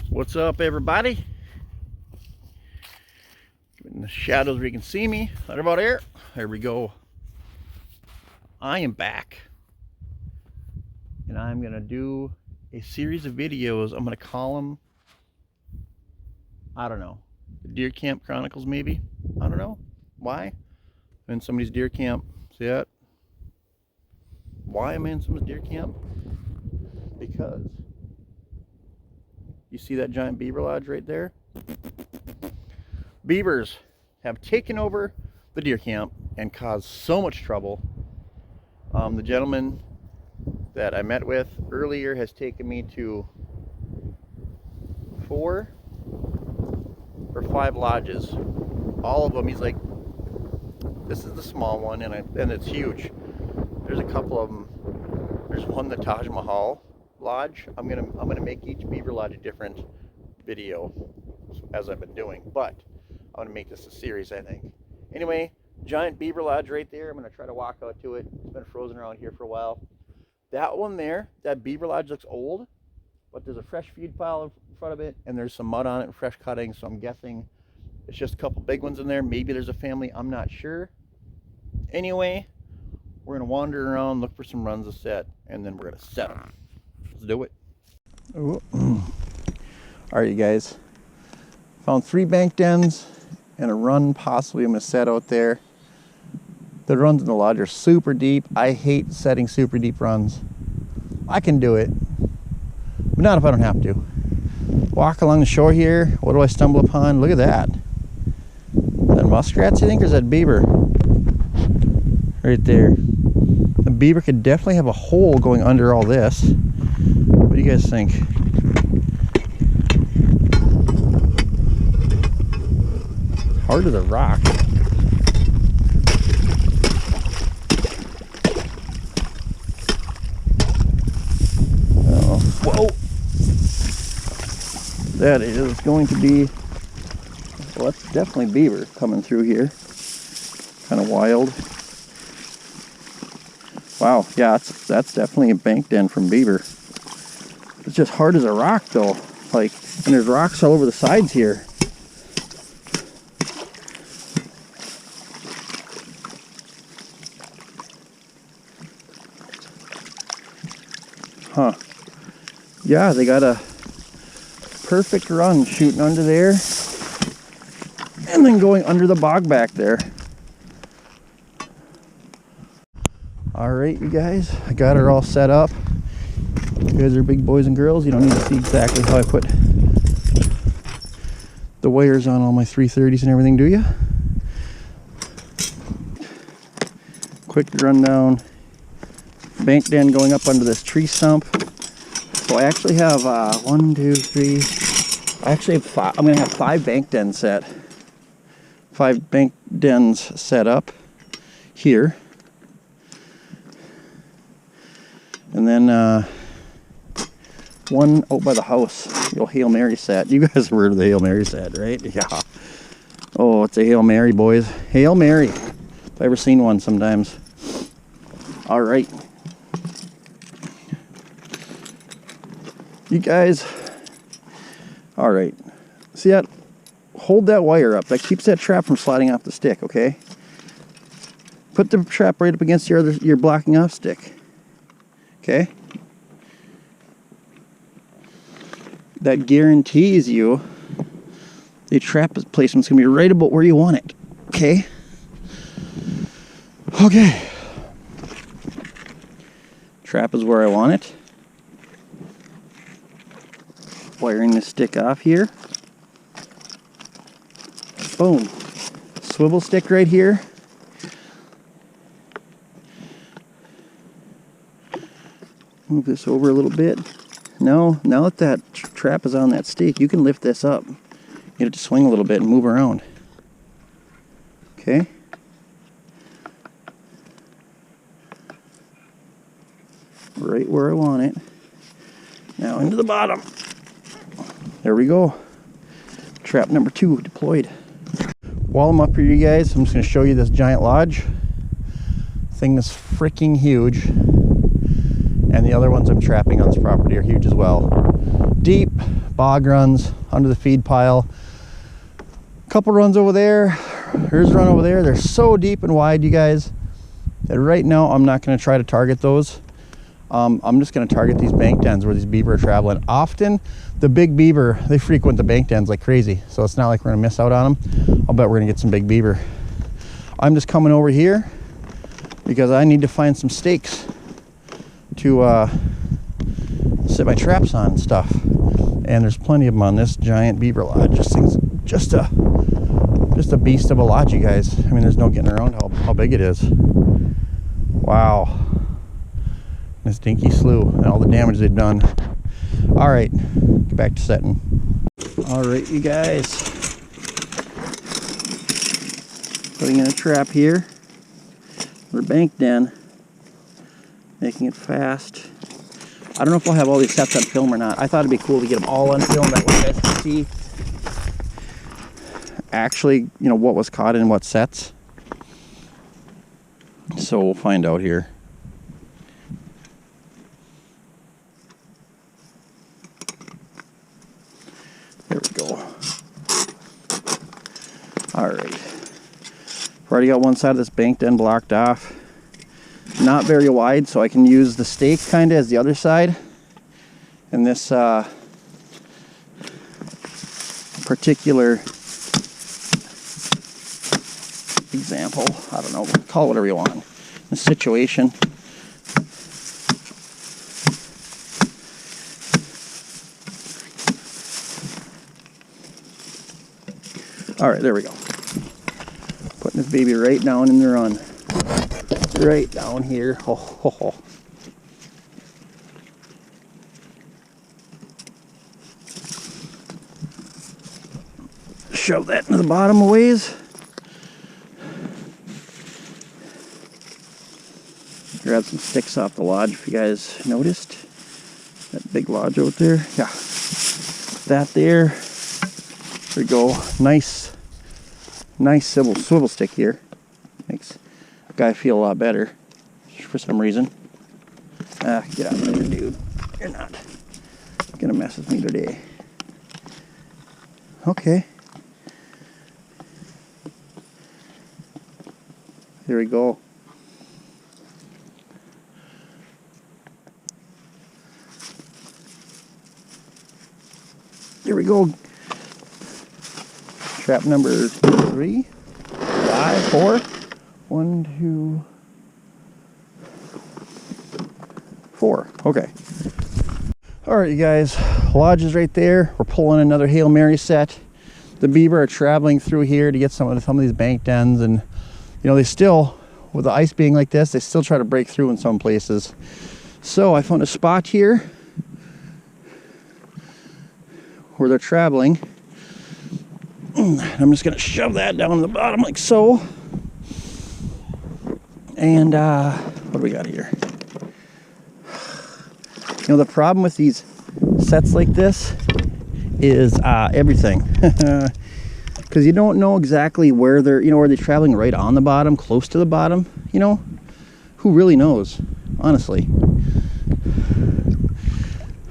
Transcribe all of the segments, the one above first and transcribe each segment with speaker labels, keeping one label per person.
Speaker 1: What's up, everybody? In the shadows where you can see me. Right about here. There we go. I am back. And I'm going to do a series of videos. I'm going to call them, I don't know, the Deer Camp Chronicles maybe? I don't know. Why? I'm in somebody's deer camp. See that? Why am I in somebody's deer camp? Because you see that giant beaver lodge right there? Beavers have taken over the deer camp and caused so much trouble. The gentleman that I met with earlier has taken me to 4 or 5 lodges. All of them, he's like, this is the small one, and it's huge. There's a couple of them. There's one, the Taj Mahal Lodge. I'm gonna make each beaver lodge a different video, as I've been doing, but I'm gonna make this a series, I think. Anyway, giant beaver lodge right there. I'm gonna try to walk out to it. It's been frozen around here for a while. That one there, that beaver lodge looks old, but there's a fresh feed pile in front of it, and there's some mud on it and fresh cutting, so I'm guessing it's just a couple big ones in there. Maybe there's a family, I'm not sure. Anyway, we're gonna wander around, look for some runs to set, and then we're gonna set them. Let's do it. All right, you guys. Found 3 bank dens and a run possibly I'm gonna set out there. The runs in the lodge are super deep. I hate setting super deep runs. I can do it, but not if I don't have to. Walk along the shore here. What do I stumble upon? Look at that. Is that muskrats, you think, or is that beaver? Right there. The beaver could definitely have a hole going under all this. What do you guys think? Hard as a rock. Oh, whoa! That is going to be, well, that's definitely beaver coming through here. Kind of wild. Wow, yeah, that's definitely a bank den from beaver. It's just hard as a rock though. Like, and there's rocks all over the sides here. Huh. Yeah, they got a perfect run shooting under there and then going under the bog back there. All right, you guys, I got her all set up. You guys are big boys and girls. You don't need to see exactly how I put the wires on all my 330s and everything, do you? Quick rundown. Bank den going up under this tree stump. So I actually have 1, 2, 3. I actually have 5. I'm gonna have 5 bank dens set. 5 bank dens set up here. And then one out by the house, the old Hail Mary set. You guys have heard of the Hail Mary set, right? Yeah. Oh, it's a Hail Mary, boys. Hail Mary. If I've ever seen one sometimes. All right. You guys. All right. See that? Hold that wire up. That keeps that trap from sliding off the stick, okay? Put the trap right up against your blocking off stick. Okay, that guarantees you the trap placement's gonna be right about where you want it. Okay. Okay. Trap is where I want it. Wiring the stick off here. Boom. Swivel stick right here. Move this over a little bit. Now that that trap is on that stake, you can lift this up. You have to swing a little bit and move around. Okay. Right where I want it. Now into the bottom. There we go. Trap number 2 deployed. While I'm up here, you guys, I'm just going to show you this giant lodge. Thing is freaking huge. And the other ones I'm trapping on this property are huge as well. Deep, bog runs under the feed pile. A couple runs over there. Here's a run over there. They're so deep and wide, you guys, that right now I'm not going to try to target those. I'm just going to target these bank dens where these beaver are traveling. Often the big beaver, they frequent the bank dens like crazy, so it's not like we're going to miss out on them. I'll bet we're going to get some big beaver. I'm just coming over here because I need to find some stakes to set my traps on and stuff. And there's plenty of them on this giant beaver lodge. This thing's just a beast of a lodge, you guys. I mean, there's no getting around how big it is. Wow. This dinky slough and all the damage they've done. All right, get back to setting. All right, you guys. Putting in a trap here. We're bank den. Making it fast. I don't know if I'll have all these sets on film or not. I thought it'd be cool to get them all on film. That way you guys can see actually, you know, what was caught in what sets. So we'll find out here. There we go. All right. I've already got one side of this bank den blocked off. Not very wide, so I can use the stake kind of as the other side. And this particular example, I don't know, call it whatever you want. The situation. All right, there we go. Putting this baby right down in the run. Right down here. Ho, ho, ho. Shove that into the bottom a ways. Grab some sticks off the lodge if you guys noticed. That big lodge out there. Yeah. That there. There we go. Nice swivel stick here. Makes the guy feel a lot better for some reason. Ah, get out of there, dude. You're not gonna mess with me today. Okay. There we go. There we go. Trap number 3, 5, 4. 1, 2, 4. Okay. All right, you guys. Lodge is right there. We're pulling another Hail Mary set. The beaver are traveling through here to get some of these bank dens, and you know, they still, with the ice being like this, they still try to break through in some places. So I found a spot here where they're traveling. I'm just gonna shove that down to the bottom like so. And what do we got here? You know, the problem with these sets like this is everything. Because you don't know exactly where they're, you know, are they traveling right on the bottom, close to the bottom? You know, who really knows, honestly.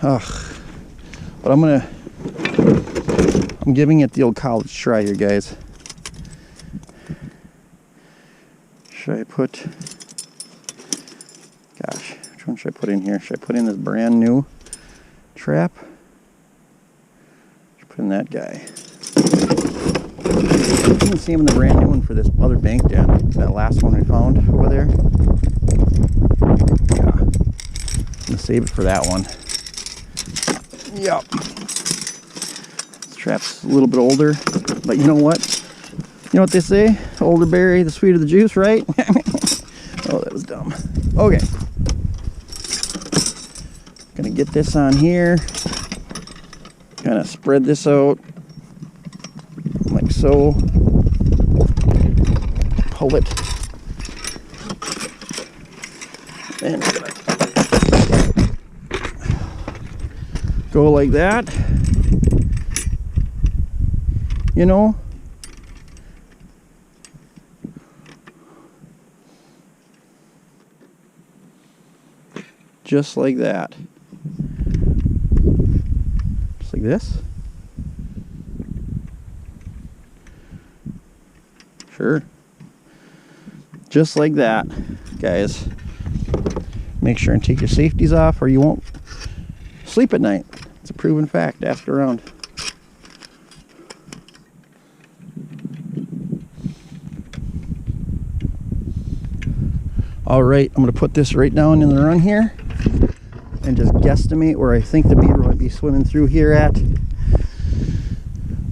Speaker 1: Ugh. But I'm giving it the old college try here, guys. Should I put, gosh, which one should I put in here? Should I put in this brand new trap? Should I put in that guy? You can see him in the brand new one for this other bank den. That last one we found over there. Yeah. I'm gonna save it for that one. Yep. This trap's a little bit older, but you know what? You know what they say? The older berry, the sweeter the juice, right? Oh, that was dumb. Okay. Gonna get this on here. Gonna spread this out like so. Pull it. And go like that. You know? Just like that. Just like this. Sure. Just like that, guys. Make sure and take your safeties off or you won't sleep at night. It's a proven fact. Ask around. All right, I'm gonna put this right down in the run here and just guesstimate where I think the beaver might be swimming through here at.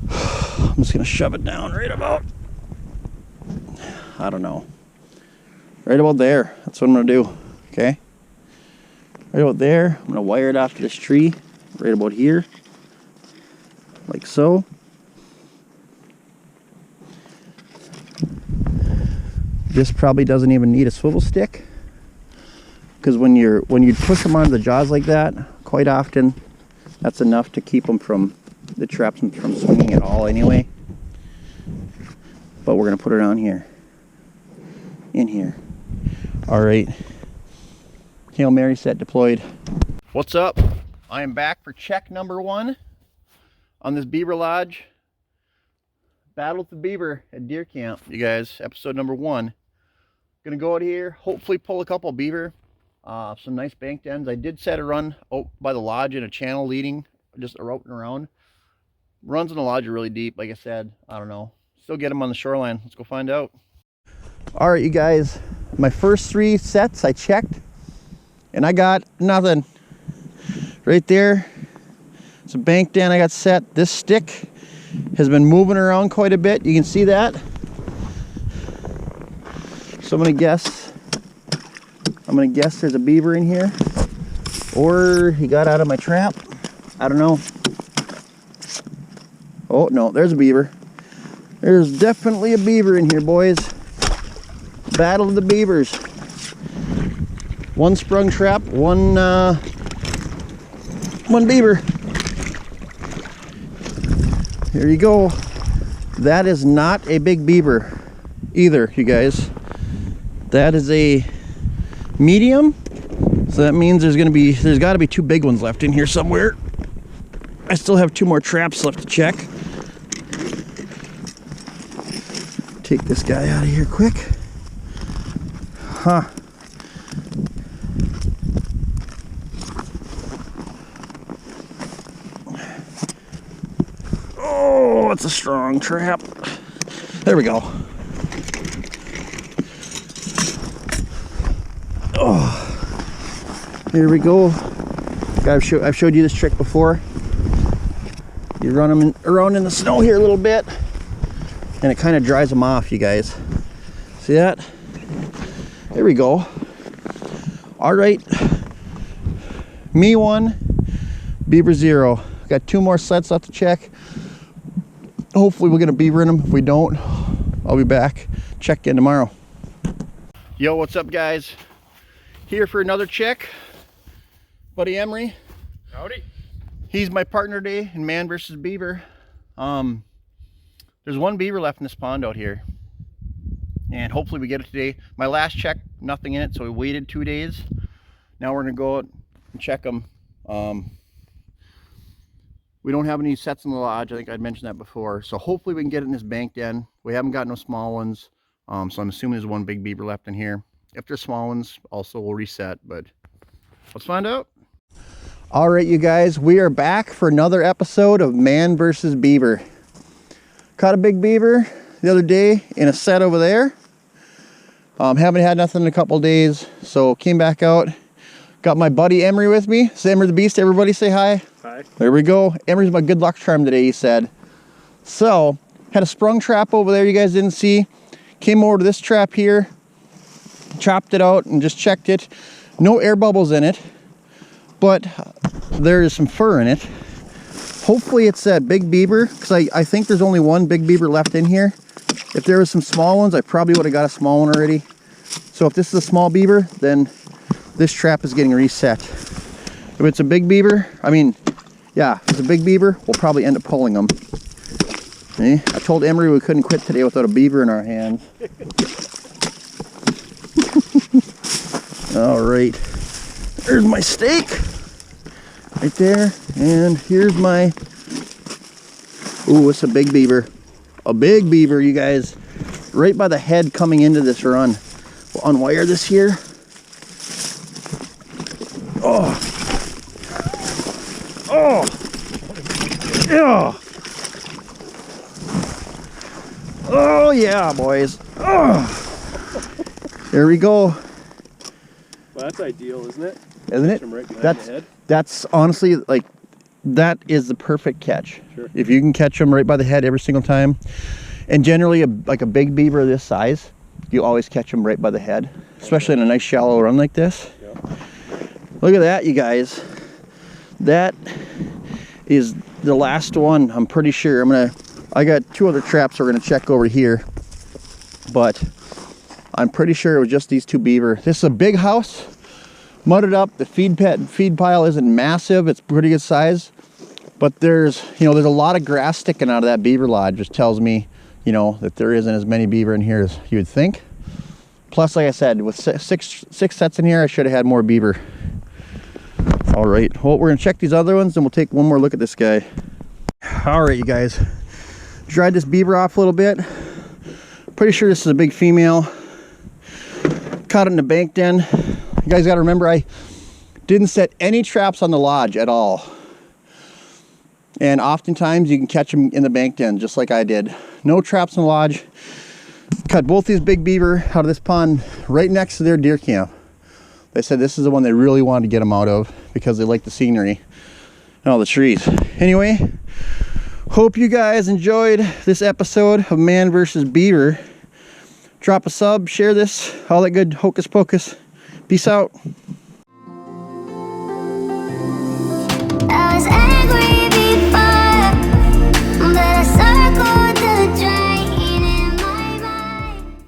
Speaker 1: I'm just gonna shove it down right about, I don't know, right about there. That's what I'm gonna do, okay? Right about there. I'm gonna wire it off to this tree, right about here, like so. This probably doesn't even need a swivel stick, because when you push them onto the jaws like that, quite often that's enough to keep them from the traps from swinging at all anyway. But we're gonna put it on here, in here. All right, Hail Mary set deployed. What's up? I am back for check number 1 on this beaver lodge. Battle with the beaver at deer camp, you guys. Episode number 1. Gonna go out here, hopefully pull a couple beaver, some nice banked ends. I did set a run out by the lodge in a channel leading, just routing around. Runs in the lodge are really deep, like I said. I don't know. Still get them on the shoreline. Let's go find out. All right, you guys. My first 3 sets I checked, and I got nothing. Right there, it's a banked end I got set. This stick has been moving around quite a bit. You can see that. So I'm gonna guess there's a beaver in here, or he got out of my trap. I don't know. Oh no, there's a beaver. There's definitely a beaver in here, boys. Battle of the beavers. 1 sprung trap, one beaver. Here you go. That is not a big beaver either, you guys. That is a medium, so that means there's got to be 2 big ones left in here somewhere. I still have 2 more traps left to check. Take this guy out of here quick. Huh. Oh, it's a strong trap. There we go. Oh, here we go. I've showed you this trick before. You run them around in the snow here a little bit, and it kind of dries them off, you guys. See that? There we go. All right. Me 1, beaver 0. Got 2 more sets left to check. Hopefully we'll get a beaver in them. If we don't, I'll be back. Check in tomorrow. Yo, what's up, guys? Here for another check. Buddy Emery.
Speaker 2: Howdy.
Speaker 1: He's my partner today in man versus beaver. There's 1 beaver left in this pond out here, and hopefully we get it today. My last check, nothing in it, so we waited 2 days. Now we're gonna go out and check them. We don't have any sets in the lodge. I think I'd mentioned that before. So hopefully we can get it in this banked end. We haven't got no small ones. So I'm assuming there's 1 big beaver left in here. If there's small ones, also we'll reset, but let's find out. All right, you guys, we are back for another episode of Man versus Beaver. Caught a big beaver the other day in a set over there. Haven't had nothing in a couple days, so came back out. Got my buddy Emery with me. Say Emery the Beast, everybody say hi.
Speaker 2: Hi.
Speaker 1: There we go. Emery's my good luck charm today, he said. So, had a sprung trap over there you guys didn't see. Came over to this trap here, chopped it out and just checked it. No air bubbles in it, but there is some fur in it. Hopefully it's a big beaver, because I think there's only 1 big beaver left in here. If there was some small ones, I probably would have got a small one already. So if this is a small beaver, then this trap is getting reset. If it's a big beaver, yeah, if it's a big beaver, we'll probably end up pulling them. See? I told Emery we couldn't quit today without a beaver in our hands. All right, there's my steak right there, and here's my Ooh, it's a big beaver. A big beaver, you guys. Right by the head coming into this run. We'll unwire this here. Oh. Oh. Yeah. Oh yeah, boys. Oh. There we go.
Speaker 2: Well, that's ideal, isn't it?
Speaker 1: Isn't it?
Speaker 2: Right behind the head.
Speaker 1: That's honestly, like, that is the perfect catch.
Speaker 2: Sure.
Speaker 1: If you can catch them right by the head every single time. And generally, like a big beaver this size, you always catch them right by the head, especially in a nice shallow run like this.
Speaker 2: Yeah.
Speaker 1: Look at that, you guys. That is the last one, I'm pretty sure. I got 2 other traps we're gonna check over here, but I'm pretty sure it was just these 2 beaver. This is a big house, mudded up. The feed pile isn't massive. It's pretty good size, but there's a lot of grass sticking out of that beaver lodge, which tells me, that there isn't as many beaver in here as you would think. Plus, like I said, with six sets in here, I should have had more beaver. All right, well, we're gonna check these other ones and we'll take one more look at this guy. All right, you guys, dried this beaver off a little bit. Pretty sure this is a big female. Caught it in the bank den. You guys gotta remember, I didn't set any traps on the lodge at all. And oftentimes you can catch them in the bank den, just like I did. No traps in the lodge. Cut both these big beaver out of this pond right next to their deer camp. They said this is the one they really wanted to get them out of because they like the scenery and all the trees. Anyway, hope you guys enjoyed this episode of Man vs. Beaver. Drop a sub, share this, all that good hocus pocus. Peace out.
Speaker 3: I was angry.